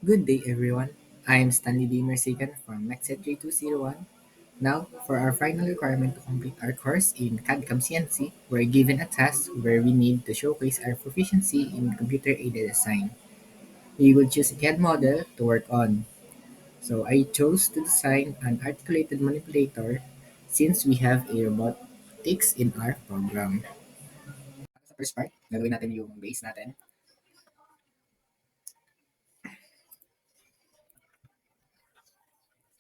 Good day, everyone. I am Stanley D. Mersigan from MECSET 3201. Now, for our final requirement to complete our course in CAD/CAM CNC, we're given a task where we need to showcase our proficiency in computer-aided design. We will choose a CAD model to work on. So I chose to design an articulated manipulator since we have a robotics in our program. Sa first part, gagawin natin yung base natin.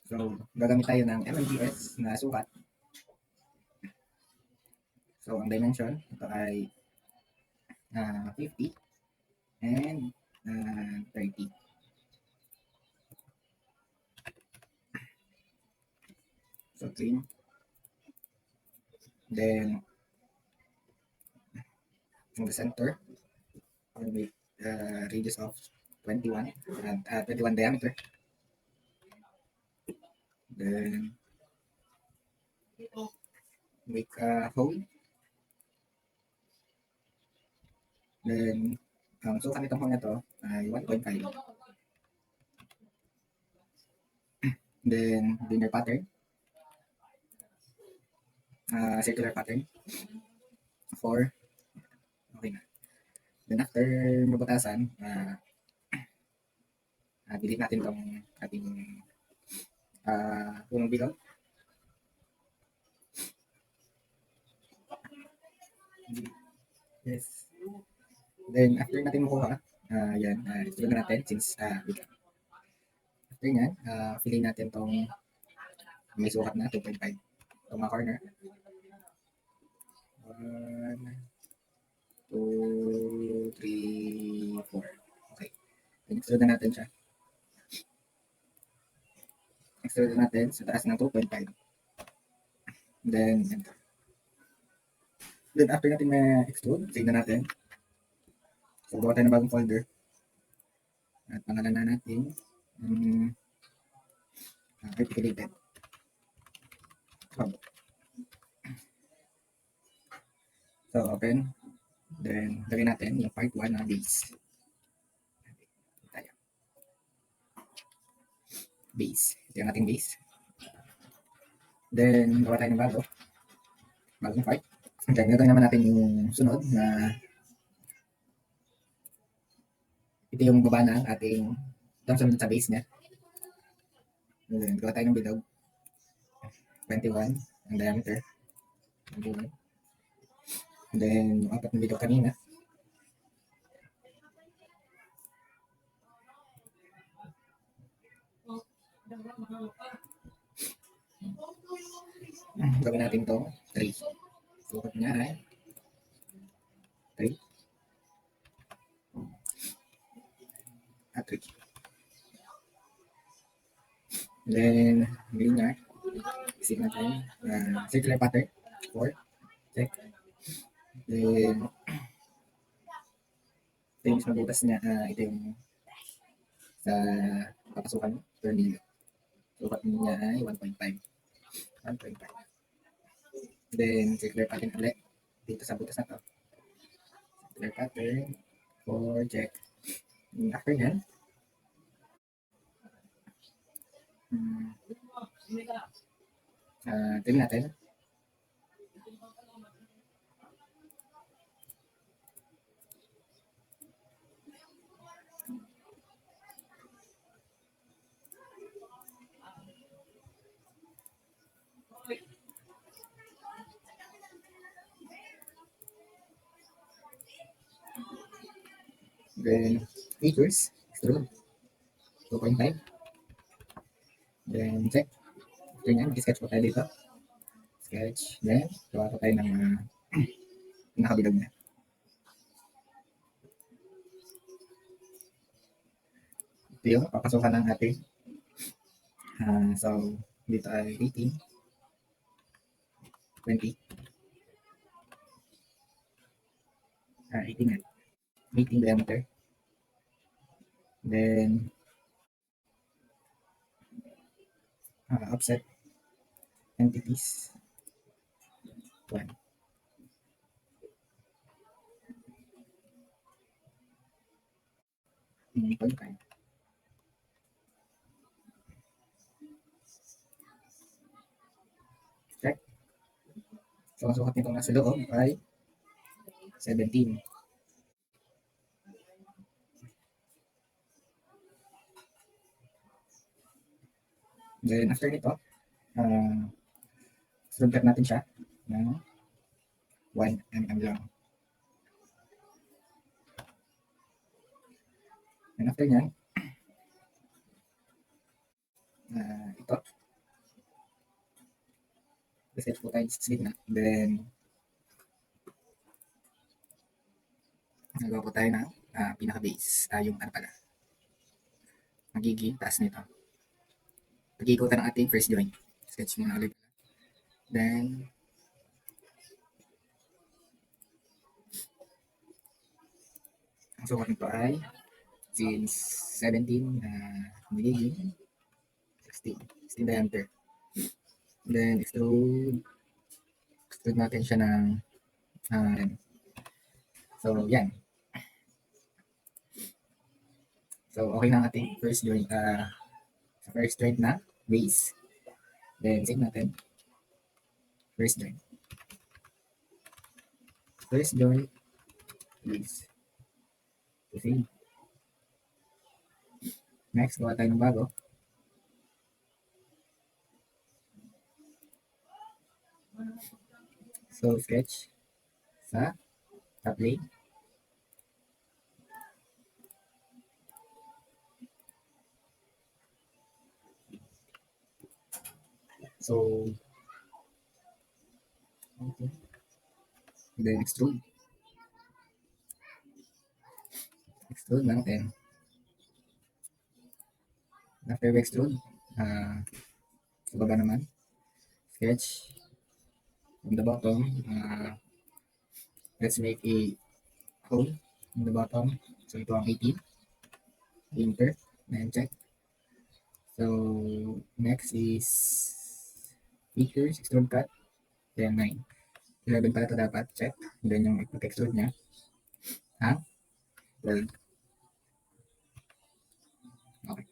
So, gagamit tayo ng MMGS na sukat. So, ang dimension, ito ay 50 and 30. So, trim. Then, from the center, we'll make radius of 21 and 21 diameter. Then, make a hole. Then, so kami itong hole na to ay 1.5. Then, linear pattern. Circular pattern. 4. Okay na. Then, after mabutasan, delete natin itong ating punong bilog. Yes. Then, after natin makuha, yan, ito na natin since after nyan, filling natin tong may sukat na 2.5. Itong mga corner. 1, 2, 3, 4. Okay. Then, extrude na natin siya. Extrude natin sa taas ng 2.5. Then, enter. Then, after natin na-extrude, save na natin. So, gawa tayo ng bagong folder. At pangalan na natin articulated. So, open. Then, lagay natin yung part 1 na base. Base. Ito yung ating base. Then, gawa tayo ng bagong part. Then, gagawin naman natin yung sunod na ito yung baba ng ating itong sunod sa base niya. Then, gawa tayo ng bilog. 21 ang diameter. 21. Then, yung apat ng bilog kanina. Gawin natin to 3. Sukat niya ay 3. 3. Then, linear. Isip natin. Circular pattern. 4. Check. Then, ito yung mismo butas niya. Ito yung sa papasukan per million. Sukat niya ay 1.5. 1.5. Then, circular pattern ulit. Dito sa butas na to. Circular pattern. 4. Check. After yan, trim natin. Then, features. Extrude. 2.5. Then, check. After yan, sketch po tayo dito. Sketch. Then, gawa po tayo ng nakabilog na. Ito yung papasukan ng ating. So, dito ay 18. 20. 18 nga. 18 diameter. Then, offset entities. 1. So, ang sukat nito nasa loob ay 17. Then, after nito, sunod natin siya ng 1 mm lang. And after nyan, ito, reset po tayo sa gitna. Then, nagawa po tayo ng pinaka-base. Yung ano pala, magiging taas nito. Pag-iikutan ng ating first joint. Sketch muna ulit. Then, ang sukat nito ay since 17 magiging 16. 16 diameter. Then, extrude natin siya ng so, yan. So, okay na ang ating first joint, first joint na base. Then, save natin. First joint. First joint base. So, save. Next, gawa tayo ng bago. So, sketch sa top lane. So, okay. Then, extrude. Extrude natin. After we extrude, sa baba naman, sketch from the bottom. Let's make a hole in the bottom. So, ito ang 18. Enter. And check. So, next is features, extrude cut. Then, 9. 11 pala ito dapat. Check. Then, yung extrude niya. 12. Okay.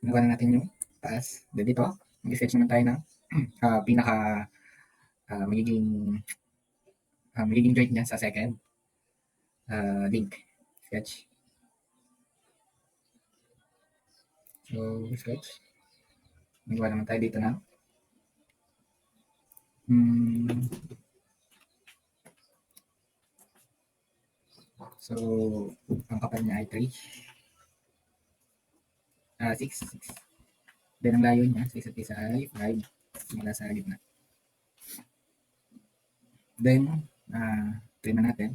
Nakuha na natin yung taas. Then, dito, mag-sketch naman tayo ng pinaka magiging joint niya sa second link. Sketch. So, sketch. Nagawa naman tayo dito na. So, ang kapal niya ay 3. 6. Then, ang layo niya sa isa't isa ay 5. Mula sa gitna. Then, try na natin.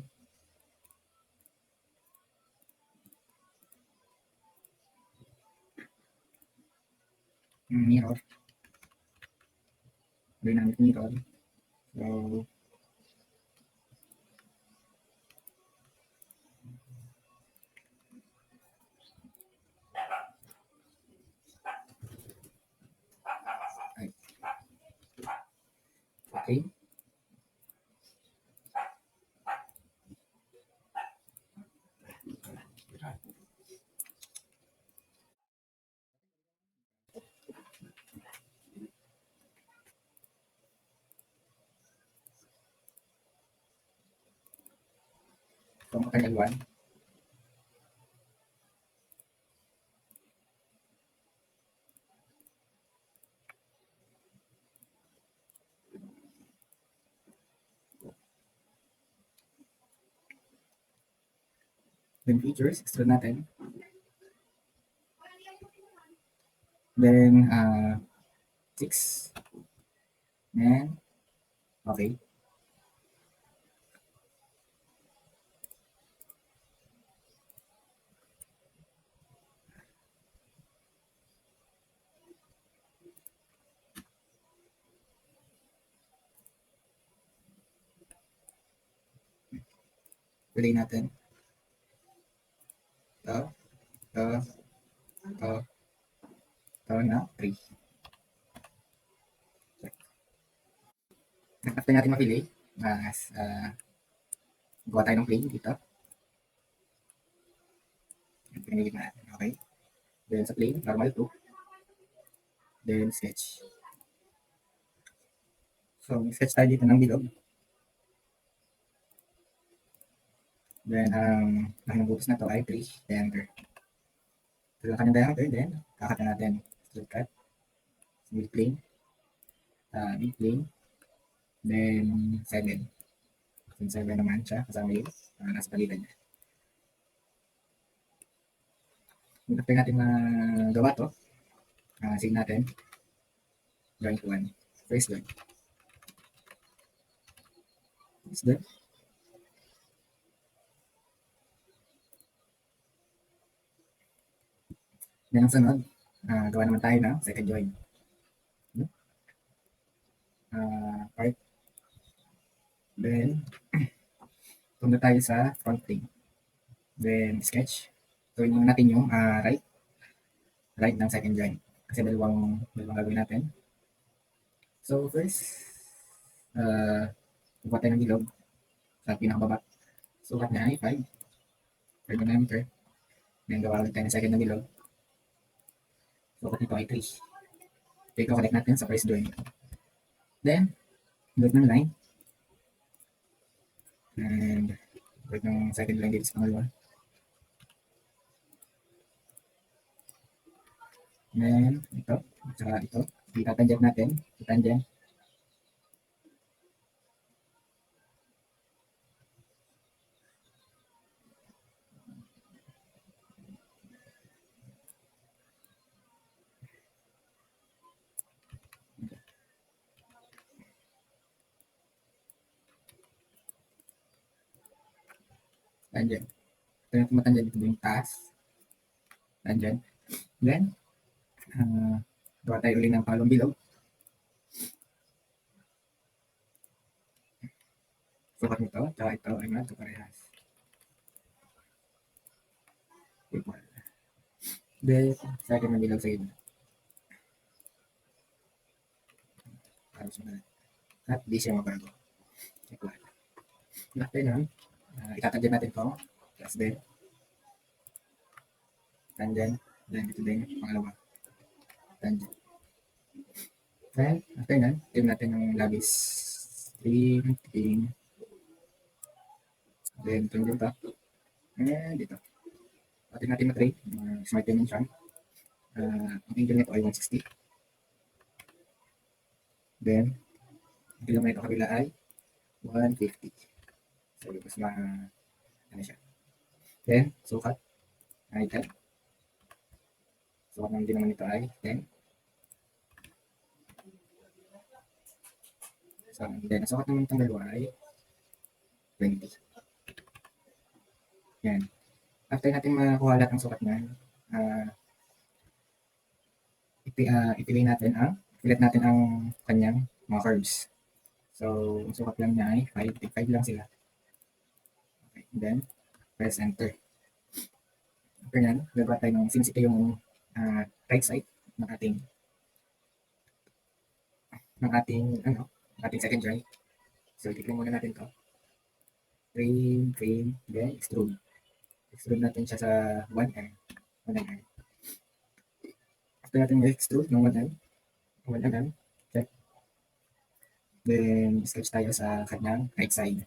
Mirror. Dynamic mirror. So, okay. So, mechanical 1. Then, features, extrude natin. Then, 6. And, okay. Relay natin. Ito. Ito na, 3. After natin ma-fillet, gawa tayo ng plane dito. Pinigit natin, okay? Then sa plane, normal 2. Then sketch. So, sketch tayo dito ng bilog. Then, ang butas na to ay 3 diameter. So, ang kanyang diameter, then, kakatan natin. Straight cut, mid plane, mid plane, then 7. Kung 7 naman siya, kasama yung nasa palitan niya. After natin magawa to, sige natin, joint 1. First joint. Is done. Then ang sunod, gawa naman tayo ng second joint. Part. Then, punta tayo sa front plane. Then, sketch. Gawin muna natin yung right ng second joint. Kasi dalawang gagawin natin. So, first, buka tayo ng bilog sa pinakababa. Sukat niya ay 5 per diameter. Then, gawa ulit tayo ng second na bilog. Sukat nito ay 3. So, ito-connect natin sa first joint. Then, load ng line. And, load ng second line dito sa pangalawa. Then, ito. Tsaka ito. Itatangent natin. Itangent. Tangent. Ito yung tumatangent dito yung taas. Tangent. Then, gawa tayo ulit ng palong bilog. Sukat nito, tsaka ito ay magkaparehas. Equal. Then, second na bilog sa gitna. Para sumunod. At di siya mabago. Equal. After nun, itatangent natin ito. Plus then, tangent. Then, ito din, pangalawa. Tangent. Then, after nun, trim natin yung labis. Trim. Then, trim dito. And dito. Atin natin na-tray. Smart dimension. Ang angle nito ay 160. Then, ang kilometro kabila ay 150. So, mas ano siya. Then, sukat ay 10. Sukat naman din naman ito ay 10. So, then, ang sukat naman itong dalawa ay 20. Yan. After natin makuha lahat ng sukat niyan, ipilit natin ang kanyang mga curves. So, ang sukat lang niya ay 5. 5 lang sila. Okay. Then, press enter. After yan, gagawa tayo ng since ito yung right side ng ating second joint. So, i-click muna natin to. Frame, then extrude. Extrude natin siya sa 1mm. 1mm. After natin i-extrude ng 1mm, check. Then, sketch tayo sa kanyang right side.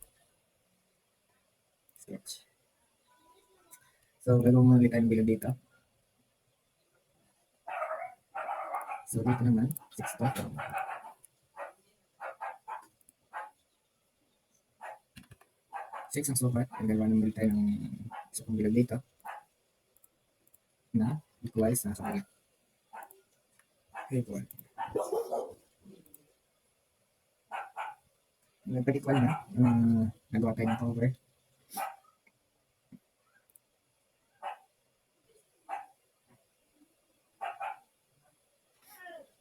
Sketch. So, gagawin mo ulit tayong bilog dito. So, dito naman, 6 to. 6 ang sukat. Gagawa naman ulit tayo ng isa pang bilog dito na equal sa kapalit. Equal. Nagpa-equal na. Nagawa tayo ng cover.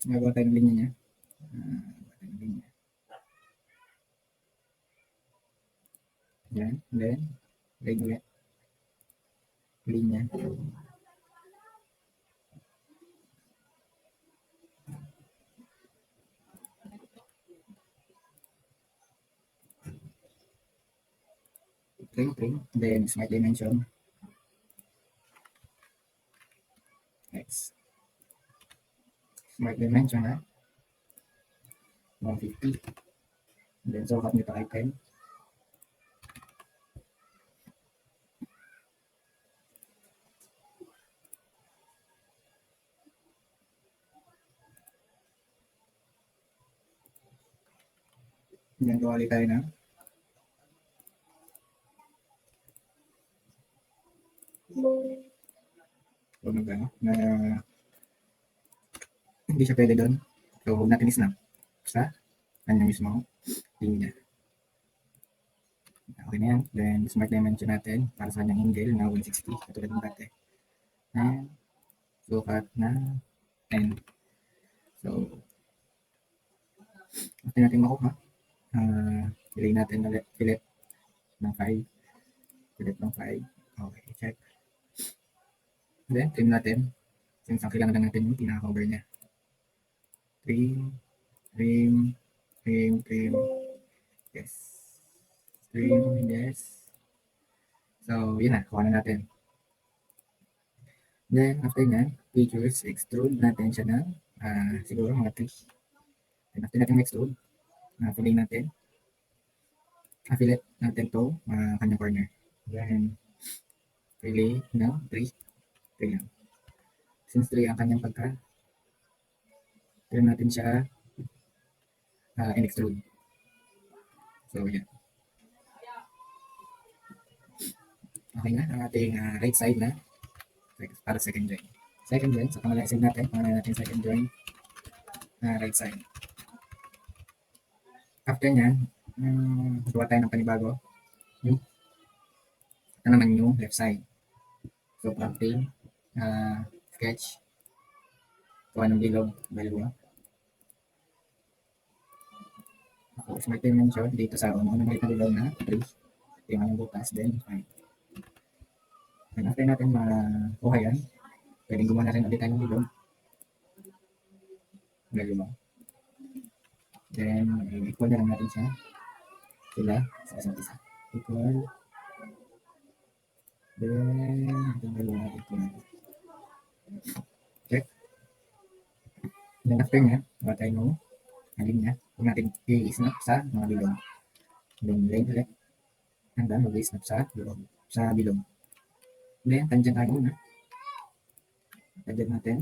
Nagawa tayo ng linya niya. Yan. Then, regulate. Linya. Trim. Then, smart dimension. X. Smart dimension, 150. Then sukat nito ay 10. Then kawali tayo ng tunog na hindi siya pwede doon. So, huwag natin i-snap sa kanya mismo linya. Okay na yan. Then, smart dimension natin para sa kanyang angle na 160 katulad ng dati. And, sukat na 10. So, after natin makuha, fillet natin ulit. Fillet ng 5. Fillet ng 5. Okay, check. Then, trim natin. Since ang kailangan lang natin yung pinaka-cover niya. Trim, trim, trim, trim. Yes. Trim, yes. So, yun na. Kuha na natin. Then, after nyan, features, extrude natin siya ng siguro mga 3. Then, after natin extrude, fillet natin. Fillet natin to kanyang corner. Then, fillet ng 3. 3 lang. Since 3 ang kanyang pagka, trim natin siya in-extrude. So, yan. Okay na ang ating right side na para second joint. Second joint, sa pangalan side natin, second joint right side. After nyan, gawa tayo ng panibago. Ito naman yung left side. So, prompting, sketch, gawa ng bilog, dalawa. So, smart dimension dito sa unang maliit na bilog na 3. Ito yung anong butas, then 5. And after natin makuha yan, pwedeng gumawa na rin ulit tayo ng bilog. Dalawa. Then, equal na lang natin siya. Sila sa isa't isa. Equal. Then, itong dalawa equal. Okay. Then, after niya, gawa tayo ng alin niya. Huwag natin i-snap sa mga bilog. Then, line ulit. Hanggang mag-snap sa bilog. Then, tangent tayo muna. Tangent natin.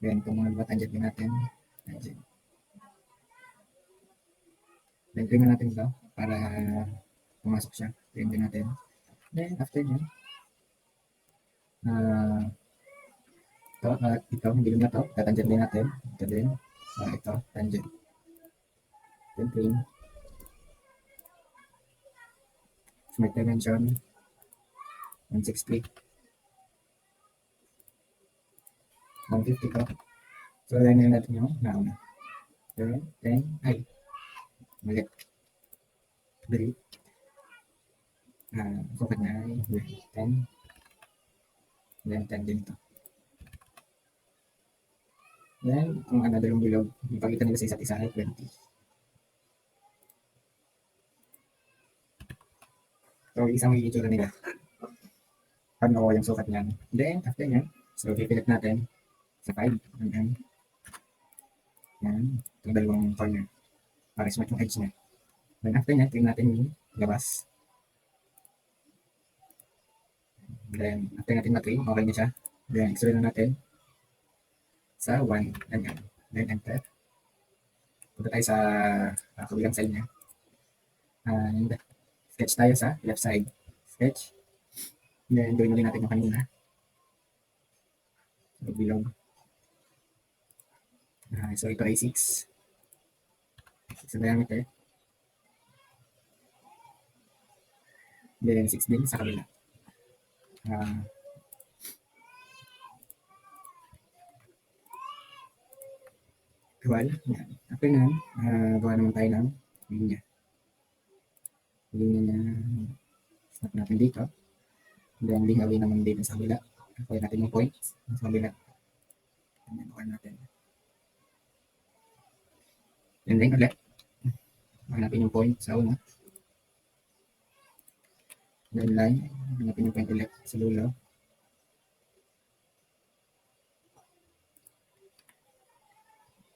Then, itong mga diba tangent din natin. Tangent. Then, trim natin ito para pumasok siya. Trim din natin. Then, after nyo, ito, ang bilog na ito, tatangent din natin. Ito din. Ito, tangent. Then, trim. Smart dimension. 160. 150 ko. So, line na natin yung nauna. Then, ay, malit. Delete. Sukat na ay 10. Then, 10 din ito. Then, kung dalawang bilog, yung pagitan nila sa isa't isa ay 20. So, isang may itsura nila. Pag nakuha yung sukat niyan. Then, after niyan, so, pipilit natin sa 5. Yan. Itong dalawang corner. Para smart yung edge niya. Then, after niyan, trim natin yung labas. Then, after natin matrim, okay na siya. Then, extrude na natin sa 1. Ganyan. Then, enter. Punta tayo sa kabilang side niya. And, sketch tayo sa left side. Sketch. Then, gawin ulit natin yung kanina. So, bilog. So, ito ay 6. 6 na diameter. Then, 6 din sa kabila. Equal. Yan. After nun, gawa naman tayo ng linya. Linya niya, snap natin dito. Then, lingawin naman dito sa kabila. Kuha natin yung point sa kabila. Then, kuha natin. And then, ulit. Hanapin yung point sa una. Then, line. Hanapin yung point ulit sa dulo.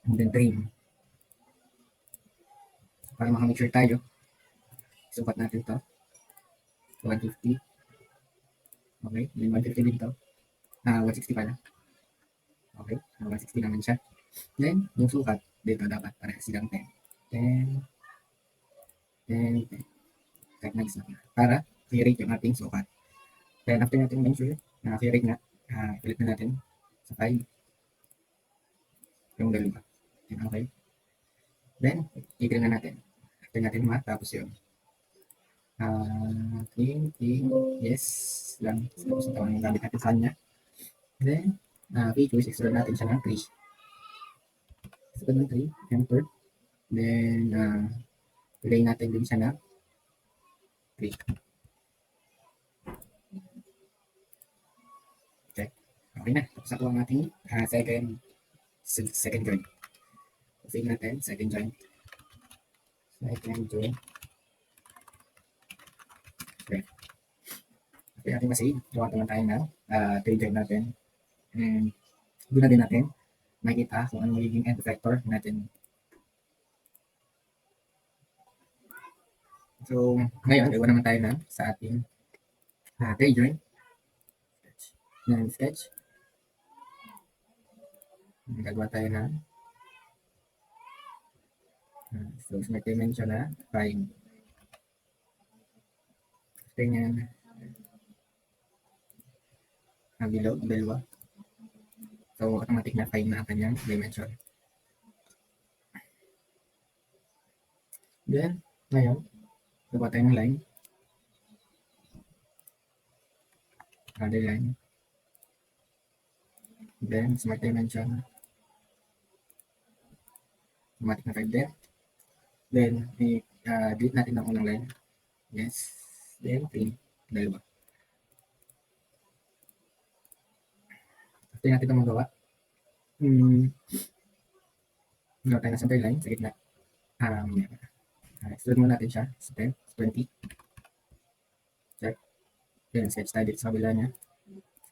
And then, trim. Para makamake sure tayo, sukat natin to. 150. Okay, then 150 din to. 160 pala. Okay, 160 naman siya. Then, yung sukat, dito dapat parehas silang 10. 10, 10, 10. Kahit nag-snap na. Para i-rate yung ating sukat. Then, after natin make-sure na i-rate nga, ulit na natin sa 5 yung dalawa. Then, okay. Then, i-green na natin. After natin matapos yun. Clean, yes lang. Tapos ito ang gamit natin sa kanya. Then, features, extrude natin siya ng 3. Extrude ng 3, enter. Then, lagay natin din siya na 3. Okay. Okay na. Tapos ako ang ating second joint. Save natin, second joint. Second joint. Okay. Okay natin masave. Gawa naman tayo na third joint natin. And doon na din natin makikita kung ano magiging end effector natin. So, ngayon, gawa naman tayo na sa ating third joint. Sketch. Gagawa tayo na so may dimension na 5. After nyan below, dalawa. So automatic na 5 na ang kanyang dimension. Then ngayon gagawa tayo ng line, other line, then smart dimension, automatic na 5 there. Then delete natin ang unang line. Yes. Then 3, dalawa. After natin ito magawa, gawa tayo na center line sa gitna. Extrude muna natin siya sa 10, 20. Check. Then sketch tayo dito sa kabila niya.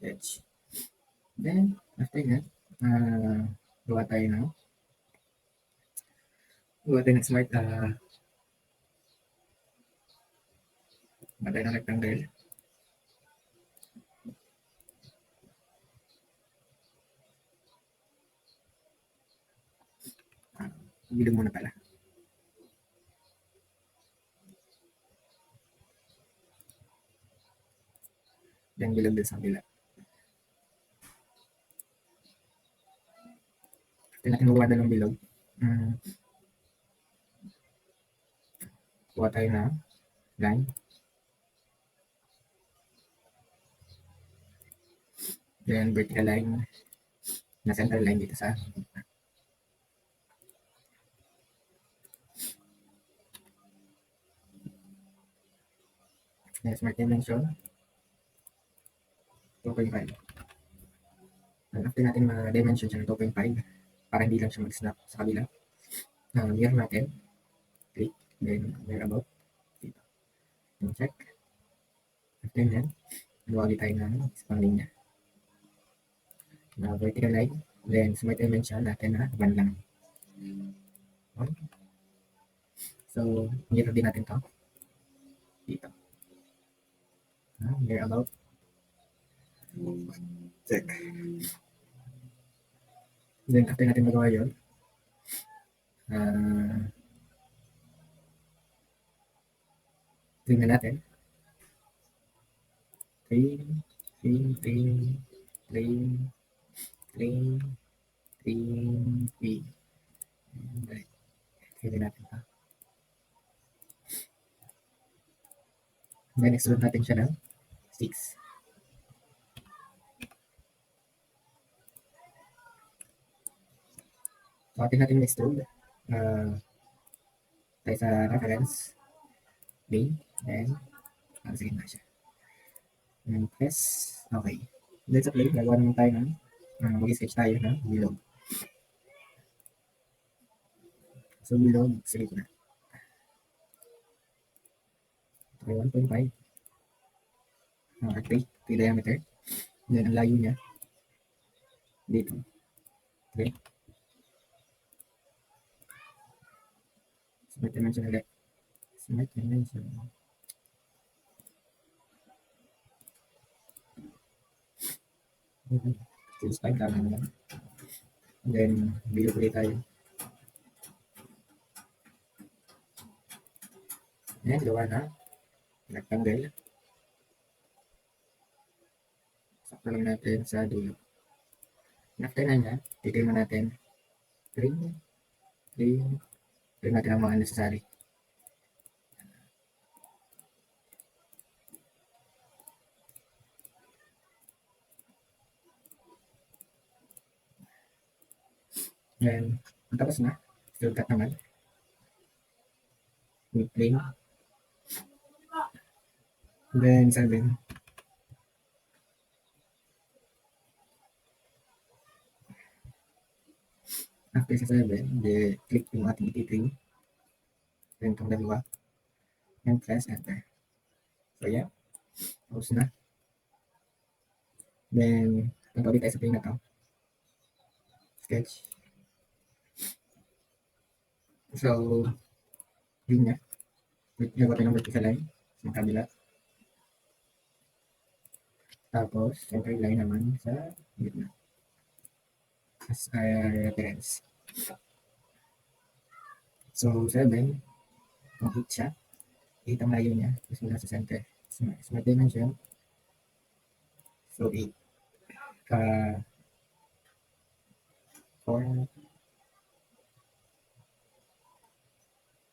Sketch. Then after that, gawa tayo ng smart batay ng rectangle. Bilog muna pala. Then bilog din sa kabila. After natin magawa ng bilog, kuha tayo na line. Then vertical line na center line dito sa smart dimension 2.5. And after natin ma-dimension siya ng 2.5 para hindi lang siya mag-snap sa kabila, mirror natin, click, then mirror about dito, then check. After yan, luwagi tayo ng isang linya na vertical line, then smart dimension natin na 1 lang. Okay. So mirror din natin to dito, mirror about, check. Then after natin magawa yun, trim na natin. Trim. Trim natin pa. Then extrude natin siya ng 6. So atin natin extrude tayo sa reference plane, then sige na siya. And press, okay. Then sa plane, gagawa naman tayo ng mag-sketch tayo ng bilog. So bilog, sige na. 1.5 3 diameter. Then ang layo niya dito. Okay. Smart dimension ulit. Smart dimension. Choose 5, tama naman. Then, bilog ulit tayo. Ayan, gawa na. Rectangle. Sakto lang natin sa dulo. After na niya, titignan natin. Trim. Trim. Trim natin ang mga necessary. Then, tapos na. Still cut naman. With plane. Then, 7. After sa 7, click yung ating iti-trim. Then, itong dalawa. And press enter. So, yeah. Tapos na. Then, punta ulit tayo sa plane na to. Sketch. So, yun nga. Nagawa tayo ng vertical line sa kabila. Tapos, center line naman sa gitna. As reference. So, 7. Kung 8 siya. 8 ang layo niya. Tapos mula sa center. Smart dimension. So, 8. 4.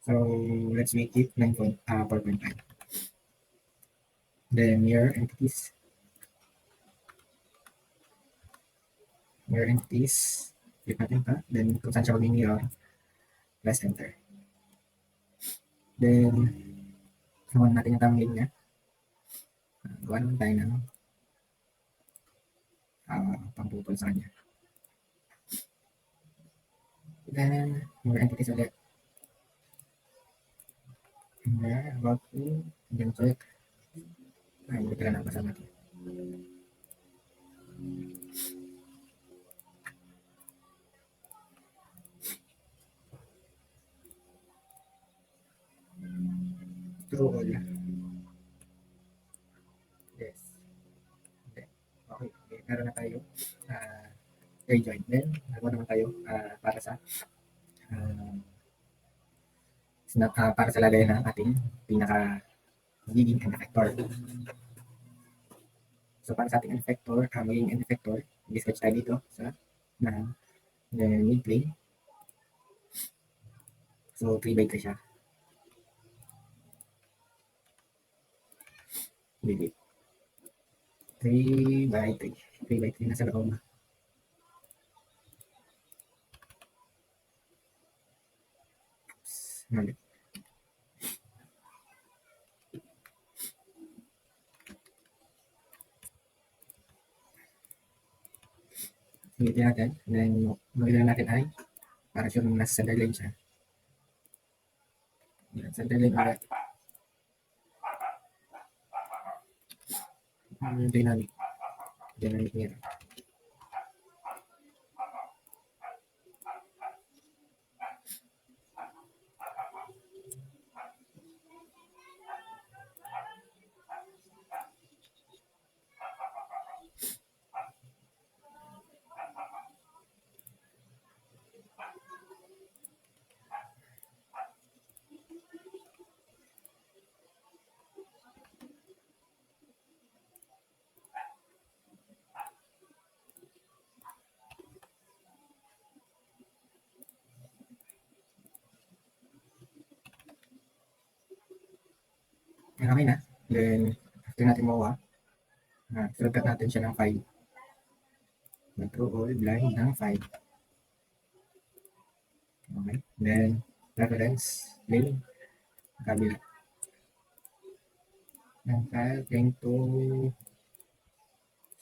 So, let's make it 4.5. Then, mirror entities. Mirror entities. Click natin pa. Then, kung saan siya mag-mirror, press enter. Then, gawan natin yung thumbnail niya. Gawa naman tayo ng pampupol sa kanya. Then, mirror entities ulit. Mirror, about to, then check. Ay, hindi pala nakasama ito. True all. Yes. Okay. Okay. Meron na tayo. Join. Then, nagawa naman tayo para sa para sa lagay ng ating pinaka magiging end effector. So, para sa ating end effector, magiging end effector, i-sketch tayo dito sa mid plane. So, 3x3 siya. Delete. 3x3. 3x3 nasa loob. Mali. Ulitin natin. Then, magiging natin ay para sure nasa center line siya. Center line ulit. Dynamic. Dynamic mirror. Okay na. Then, after natin makuha, cut natin siya ng 5. Mag-through all line ng 5. Okay. Then, reference, plane, kabila. Ng 5, going to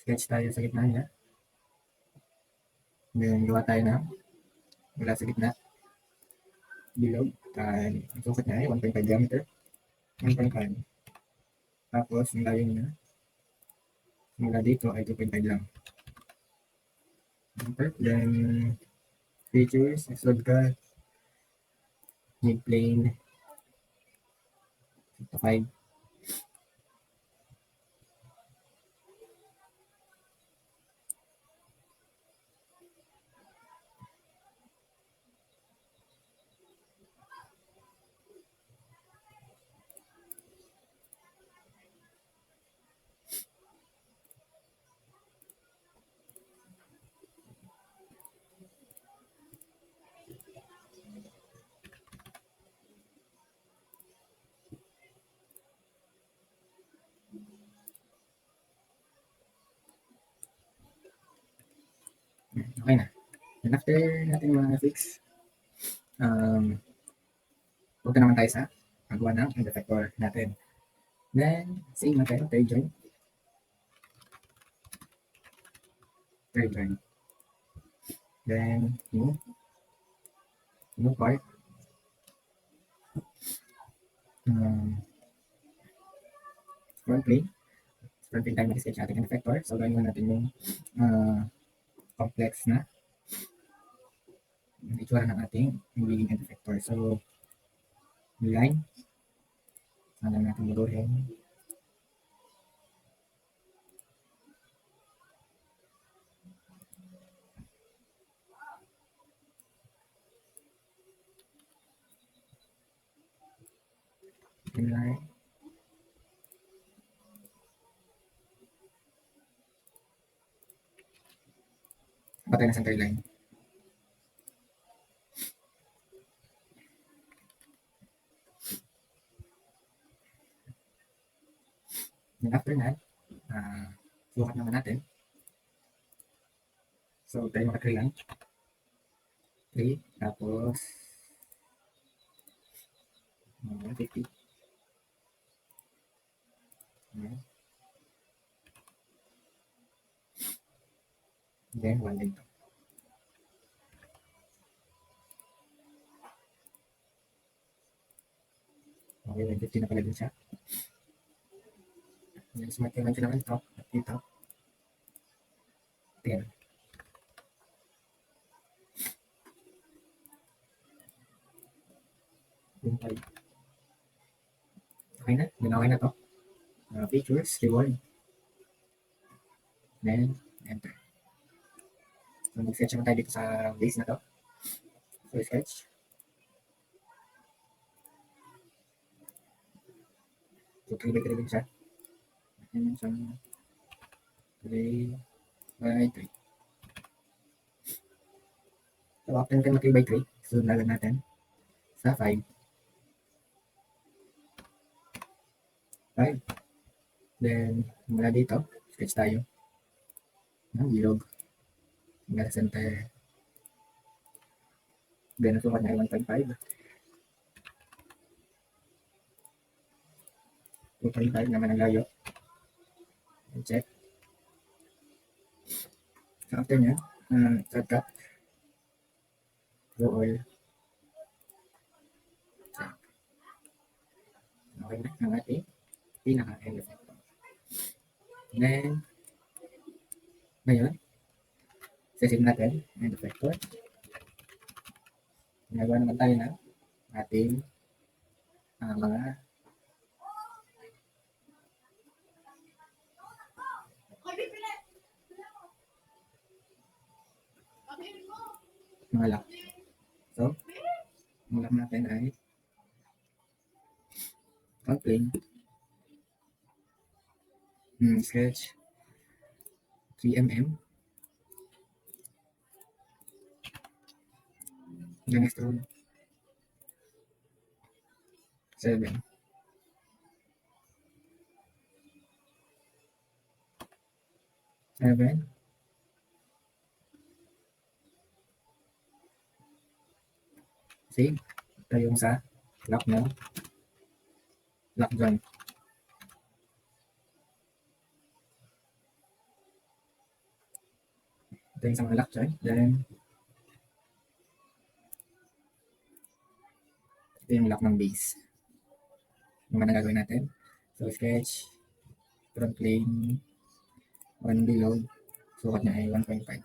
sketch tayo sa gitna niya. Then, gawa tayo ng mula sa gitna. Bilog. Ang sukat niya ay 1.5 diameter. 1.5. Tapos, yung layo niya, mula dito ay 2.5 lang. Okay. Then, features, extrude cut. mid plane to 5. Okay na. And after natin mga fix, punta naman tayo sa paggawa ng end effector natin. Then, same lang tayo, third join. Then, new part. Front plane. Front plane tayo mag-sketch ating end effector. So, gawin mo natin yung complex na itsura ng ating magiging end effector. So, line. Sana natin luruhin. Line. Patay na center line. Then after that, sukat naman natin. So, tayo maka-3 lang. 3, tapos 150. Then, 1 dito. Okay, 150 na pala din siya. Then, smart dimension naman ito. At dito, 10. Then, 5. Okay na. Then, okay na to. Features, reward. Then, enter. So, mag-sketch naman tayo dito sa base na to. So, sketch. So, 3 by 3 din siya. Dimension 3 by 3. So, after natin mag 3 by 3, so, lagan natin sa 5. 5. Then, mula dito, sketch tayo ng ilog. Hanggang sa center. Then, ang sukat niya ay 1.5. 2.5 naman ang layo. And check. So, after niya, shortcut. Go oil. Check. Okay na ang ating pinaka-end effector. Then, ngayon, session natin, end effector. Nagawa naman tayo na ating mga lock. So, ang lock natin ay front plane, sketch 3mm, then extrude 7. Same. Ito yung sa lock mo. Lock joint. Ito yung sa mga lock joint. Then, ito yung lock ng base. Yung na gagawin natin. So, sketch, front plane, 1 below. Sukat niya ay 1.5.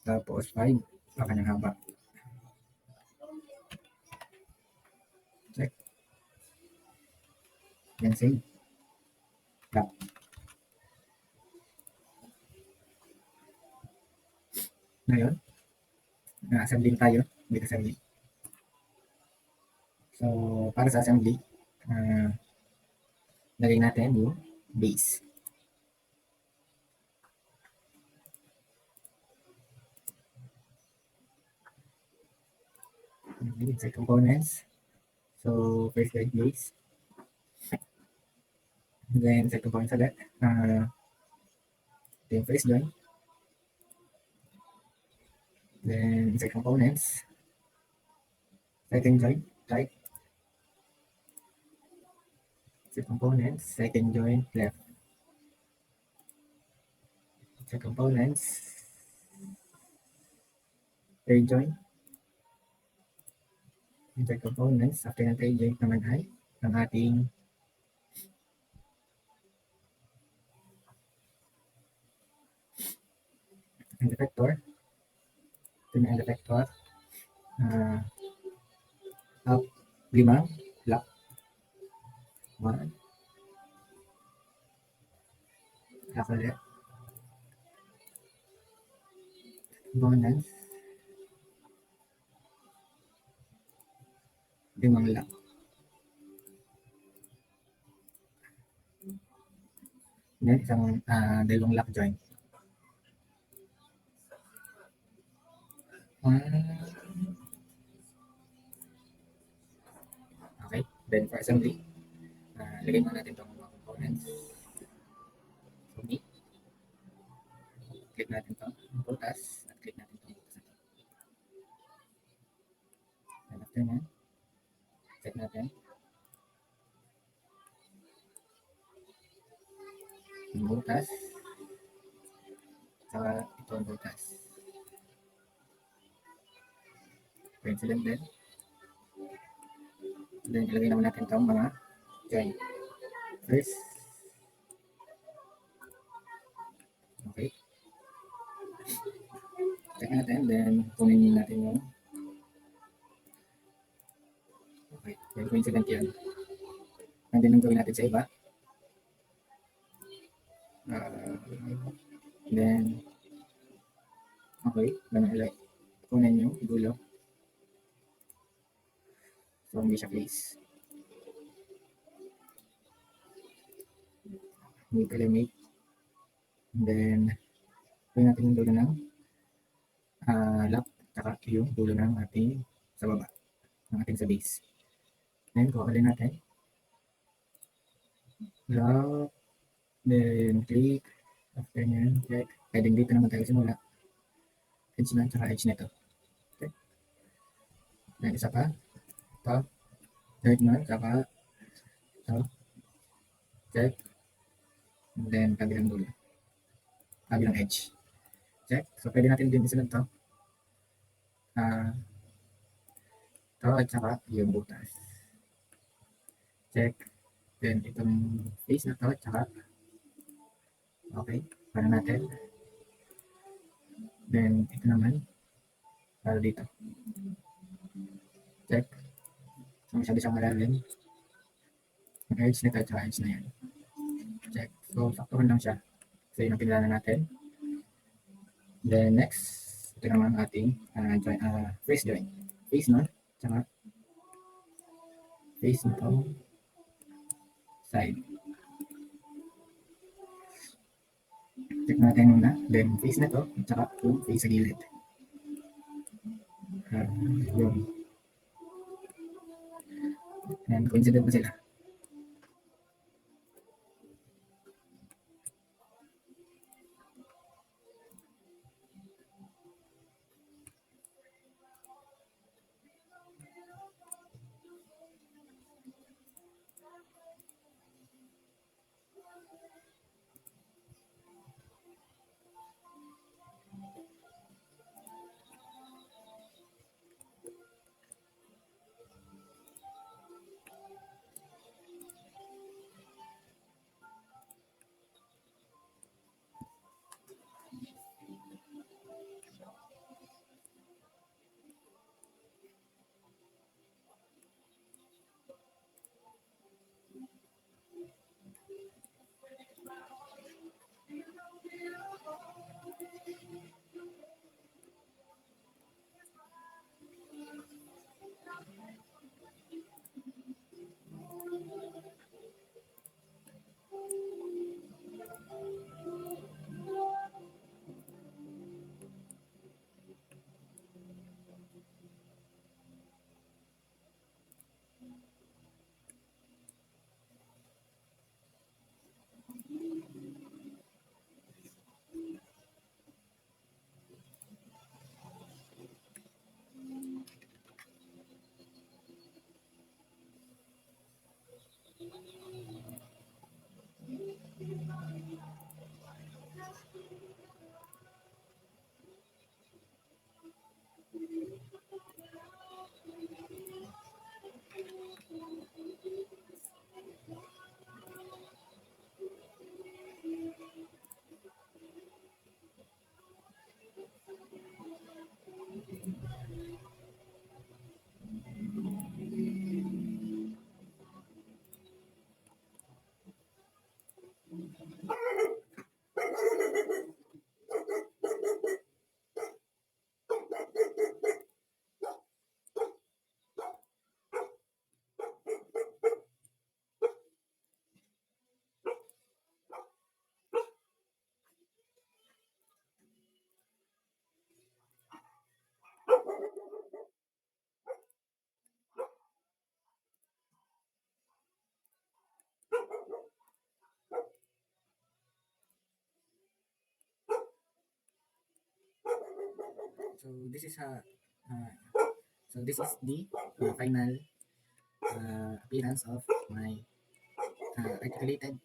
Tapos 5 ang kanyang haba. Then save. Lock. Ngayon, na-assembly na tayo with assembly. So, para sa assembly, uh, lagay natin yung base. Inside components. So, first like base. Then, inside components ulit. Then, first join. Then, inside components. Second join. Right. Inside components. Second join. Left. Inside components. Third join. Inside components. After ng third join naman ay ang ating end effector. Ito na end effector. Up 5. Lock. 1. Lock ulit. Components. 5 lock. Then, isang dalawang lock joint. 1. Okay. Then, for assembly, lagay mo natin itong mga components. So, me. Click natin ito. Butas. At click natin itong butas. And after na, check natin. Yung butas. Saka itong butas. Coincident din. Then, ilagay naman natin itong mga joint. First. Okay. Check natin. Then, kunin natin yung okay. Then, coincident yan. Nandun ang gawin natin sa iba. Then, okay. Then, kunin yung dulo. So, hindi siya place. Need eliminate. Then, kunin natin yung dulo ng lock. Saka yung dulo ng ating sa baba. Ng ating sa base. Then, kukulin natin. Lock. Then, click. After nyan, check. Pwedeng dito naman tayo simula. Edge na, tsaka edge nito. Okay. Then, isa pa. Ito. Third na, tsaka ito. Check. And then, kabilang dulo. Kabilang edge. Check. So, pwede natin din isunod ito. Ito at saka yung butas. Check. Then, itong face na ito at saka okay. Para natin. Then, ito naman. Para dito. Check. So, masyado siyang malalim. Yung edge nito at saka edge na yan. Check. So, saktuhan lang siya. So, yun ang pinilala natin. Then, next. Ito naman ating face joint. Face nun. Tsaka face nito. Side. Check natin muna. Then, face na to. Tsaka yung face sa gilid. Yun. And coincident na sila. So this is a uh, so this is the final appearance of my articulated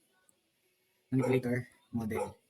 manipulator model.